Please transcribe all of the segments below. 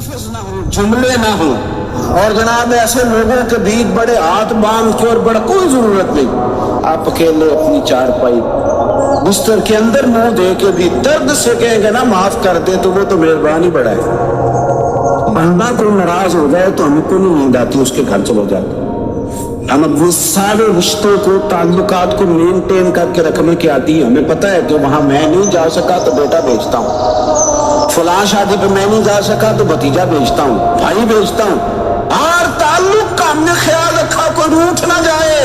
लफ्ज़ ना हो, जुमले ना हो, और जनाब ऐसे लोगों के बीच बड़े हाथ बांध के और बड़ा कोई जरूरत नहीं। आप अकेले अपनी चारपाई बिस्तर के अंदर मुंह दे के भी दर्द से कहेंगे ना माफ कर दे, तो वो तो मेहरबानी बड़ा है। बंदा कोई नाराज हो जाए तो हमको नहीं नींद आती, उसके घर चले जाते। हम अपने सारे रिश्तों को, ताल्लुकात को मेंटेन करके रखने की आती है। हमें पता है कि वहां मैं नहीं जा सका तो बेटा भेजता हूँ, फलां शादी पे मैं नहीं जा सका तो भतीजा भेजता हूँ, भाई भेजता हूँ। हर ताल्लुक का हमने ख्याल रखा, कोई रूठ ना जाए।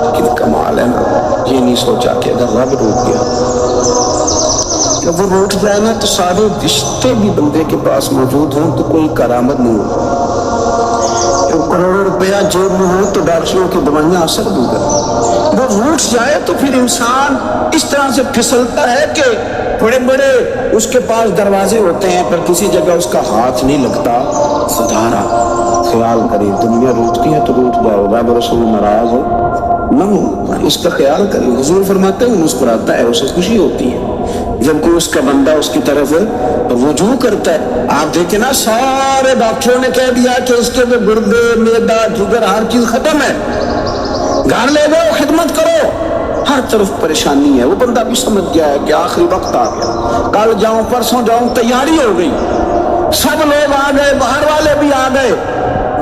लेकिन कमाल है ना, ये नहीं सोचा कि अगर रब रूठ गया, जब वो रूठ जाए ना तो सारे रिश्ते भी बंदे के पास मौजूद हों तो कोई करामत नहीं हो। करोड़ों रुपया जेब में हो तो डॉक्टरों की दवाइयां असर नहीं करती। वो रूठ जाए तो फिर इंसान इस तरह से फिसलता है कि बड़े बड़े उसके पास दरवाजे होते हैं पर किसी जगह उसका हाथ नहीं लगता। सुधारा ख्याल करें, दुनिया रूठती है तो रूठ जाओ, रब रसूल नाराज हो न हो, इसका ख्याल करें। हुजूर फरमाते हैं मुस्कुराता है, उसे खुशी होती है जब कोई उसका बंदा उसकी तरफ रुजू करता है। आप देखें ना, सारे डॉक्टरों ने कह दिया कि इसके में गुर्दे, मैदा, जिगर हर चीज खत्म है, घर ले जाओ, खिदमत करो। हर तरफ परेशानी है। वो बंदा भी समझ गया है कि आखिरी वक्त आ गया, कल जाऊं परसों जाऊं, तैयारी हो गई, सब लोग आ गए, बाहर वाले भी आ गए।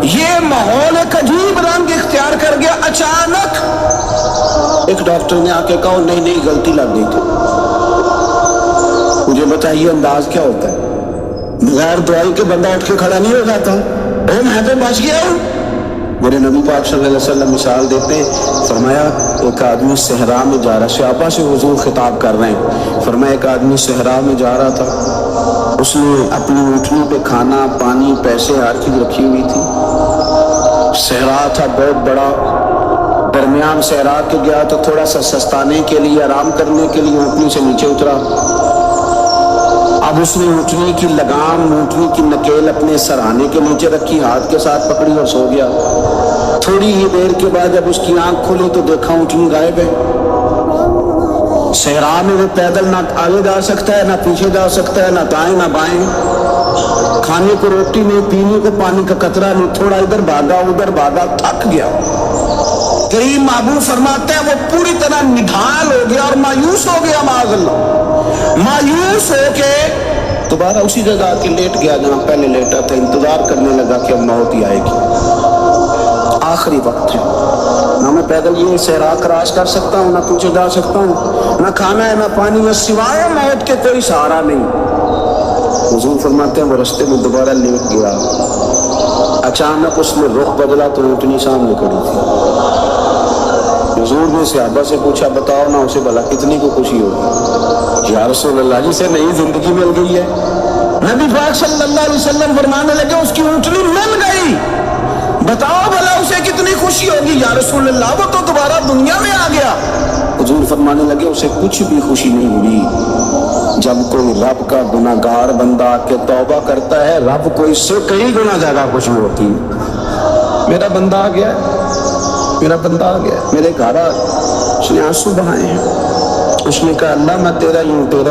ये माहौल एक अजीब रंग इख्तियार कर गया। अचानक एक डॉक्टर ने आके कहा नहीं नहीं गलती लग गई थी। मुझे बताइए अंदाज क्या होता है? बगैर दवाई के बंदा उठ के खड़ा नहीं हो जाता। मैं तो बच गया हूं। मेरे नबी पाक सल्लल्लाहु अलैहि वसल्लम मिसाल देते हैं, फरमाया एक आदमी सहरा में जा रहा, सहाबा से हुजूर खिताब कर रहे हैं, फरमाया एक आदमी सहरा में जा रहा था, उसने अपनी ऊँटनी पे खाना, पानी, पैसे, हर चीज रखी हुई थी। सहरा था बहुत बड़ा, दरमियान सहरा के गया तो थोड़ा सा सस्ताने के लिए, आराम करने के लिए ऊँटनी से नीचे उतरा। अब उसने ऊँटनी की लगाम, ऊँटनी की नकेल अपने सराहने के नीचे रखी, हाथ के साथ पकड़ी और सो गया। थोड़ी ही देर के बाद जब उसकी आंख खुली तो देखा ऊँटनी गायब है। सहरा में वो पैदल ना आगे जा सकता है, ना पीछे जा सकता है, ना दाएं ना बाएं, खाने को रोटी नहीं, पीने को पानी का कतरा नहीं, थोड़ा इधर भागा उधर भागा, थक गया। करीम महबूब फरमाते हैं वो पूरी तरह निढाल हो गया और मायूस हो गया। माज़अल्लाह, मायूस होके दोबारा उसी जगह आके लेट गया जहां पहले लेटा था। इंतजार करने लगा कि अब मौत ही आएगी, आखिरी वक्त है, ना मैं पैदल ये सहरा क्रॉस कर सकता हूँ, ना पीछे जा सकता हूँ, ना खाना है ना पानी है, सिवाय मौत के कोई सहारा नहीं। हुजूर फरमाते हैं वो रास्ते में दोबारा लेट गया। अचानक उसने रुख बदला तो ऊँटनी सामने खड़ी थी। हुजूर ने सहाबा से पूछा बताओ ना उसे भला कितनी को खुशी होगी? या रसूल अल्लाह, जिसे नई जिंदगी मिल गई है। नबी पाक सल्लल्लाहु अलैहि वसल्लम फरमाने लगे उसकी ऊँटनी मिल गई, बताओ भला उसे कितनी खुशी होगी? या रसूल अल्लाह, वो तो दोबारा दुनिया में आ गया। हुजूर फरमाने लगे उसे कुछ भी खुशी नहीं हुई। जब कोई रब का गुनाहगार बंदा आके तौबा करता है, रब को इससे कई गुना ज्यादा खुशी होती है। मेरा बंदा आ गया, मेरा बंदा आ गया, मेरे घर आ। उसने आंसू बहाए हैं, उसने कहा अल्लाह मैं तेरा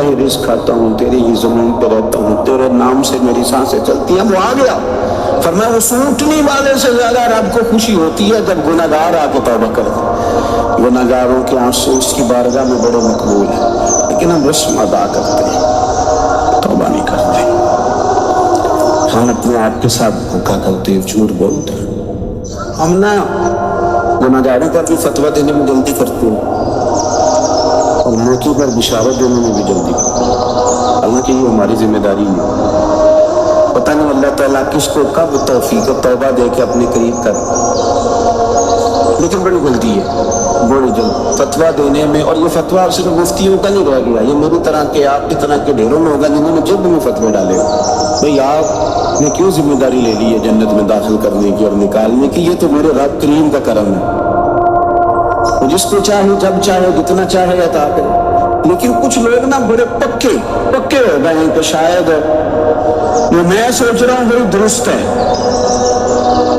ही रिज़्क़ खाता हूँ, तेरी ही ज़मीन पे रहता हूँ, तेरे नाम से मेरी सांसें चलती हैं। वो आ गया। फरमाया उस ऊँटनी वाले से ज्यादा रब को खुशी होती है जब गुनाहगार आके तौबा करते। गुनाहगारों के आंसू उसकी बारगाह में बड़े मकबूल है, लेकिन हम रस्म अदा करते हैं, तौबा नहीं करते। हम अपने आप के साथ धोखा करते, झूठ बोलते। हम ना गुनाहगारों पर भी फतवा देने में जल्दी करते हैं और नेकी पर बिशारत देने में भी जल्दी करते हैं, हालांकि ये हमारी जिम्मेदारी है। पता नहीं अल्लाह ताला किसको कब तौफीक और तौबा दे के अपने करीब कर, लेकिन बड़ी गलती है बड़ी जल्द फतवा देने में। और ये फतवा सिर्फ मुफ्तियों का नहीं रह गया, ये मेरी तरह के आपकी तरह के ढेरों में होगा जिन्होंने जब में फतवे डाले। भाई आपने क्यों जिम्मेदारी ले ली है जन्नत में दाखिल करने की और निकालने की? ये तो मेरे रब करीम का करम है, वो जिसको चाहे जब चाहे जितना चाहे अता करे। लेकिन कुछ लोग ना बड़े पक्के हो गए हैं, तो शायद मैं सोच रहा हूँ बड़ी दुरुस्त है।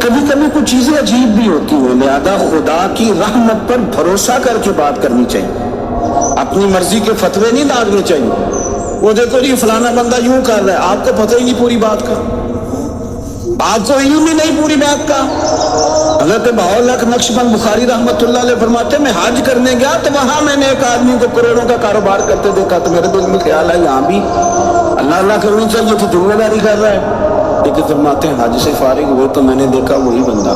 कभी कभी कुछ चीजें अजीब भी होती हैं, लिहाजा खुदा की रहमत पर भरोसा करके बात करनी चाहिए, अपनी मर्जी के फतवे नहीं डालने चाहिए। وہ دیکھو جی فلانا بندہ یوں کر رہا ہے، آپ کو پتہ ہی نہیں پوری بات کا، آپ کو علم ہی نہیں پوری بات کا۔ حضرت بہاءاللہ نقشبند بخاری رحمۃ اللہ علیہ فرماتے ہیں میں حج کرنے گیا تو وہاں میں نے ایک آدمی کو کروڑوں کا کاروبار کرتے دیکھا، تو میرے دل میں خیال ہے یہاں بھی اللہ اللہ کرنی چاہیے، تو ذمہ داری کر رہا ہے۔ لیکن فرماتے ہیں حج سے فارغ ہوئے تو میں نے دیکھا وہی بندہ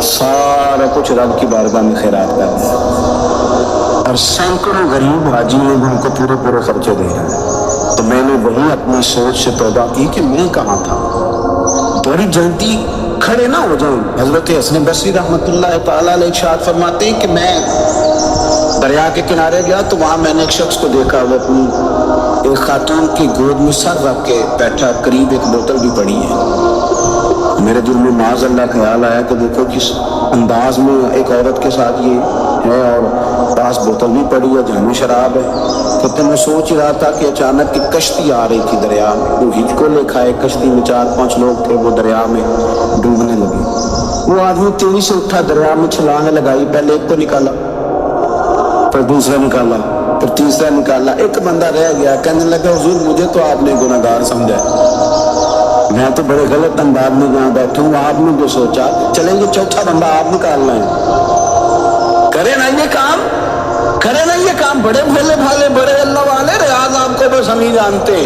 سارا کچھ رب کی بارگاہ میں خیرات کر رہا ہے، اور سینکڑوں غریب حاجی ہیں جن کو پورے پورے خرچے دے رہے ہیں۔ تو میں نے وہی اپنی سوچ سے توبہ کی کہ میں کہاں تھا، بڑی جلدی کھڑے نہ ہو جائیں۔ حضرت حسن بصری رحمۃ اللہ تعالیٰ علیہ ارشاد فرماتے ہیں کہ میں دریا کے کنارے گیا تو وہاں میں نے ایک شخص کو دیکھا، وہ اپنی ایک خاتون کی گود میں سر رکھ کے بیٹھا، قریب ایک بوتل بھی پڑی ہے۔ میرے دل میں معاذ اللہ خیال آیا کہ دیکھو کس انداز میں ایک عورت کے ساتھ یہ ہے، اور پاس بوتل بھی پڑی ہے، جہاں شراب ہے۔ تو میں سوچ رہا تھا کہ اچانک کی کشتی آ رہی تھی دریا میں، وہ ہچ کو لے کھائے، کشتی میں 4-5 لوگ تھے، وہ دریا میں ڈوبنے لگے۔ وہ آدمی تیزی سے اٹھا، دریا میں چھلانگ لگائی، پہلے ایک کو نکالا، پھر دوسرا نکالا، پھر تیسرا نکالا، ایک بندہ رہ گیا۔ کہنے لگا حضور مجھے تو آپ نے گناہگار سمجھا، میں تو بڑے غلط انداز میں جہاں بیٹھا ہوں، آپ نے جو سوچا چلیں گے چوتھا بندہ آپ نکالنا ہے، کرے نا یہ کام، کرے نا یہ کام، بڑے بھولے بھالے بڑے اللہ والے ریاض آپ کو بس ہم ہی جانتے۔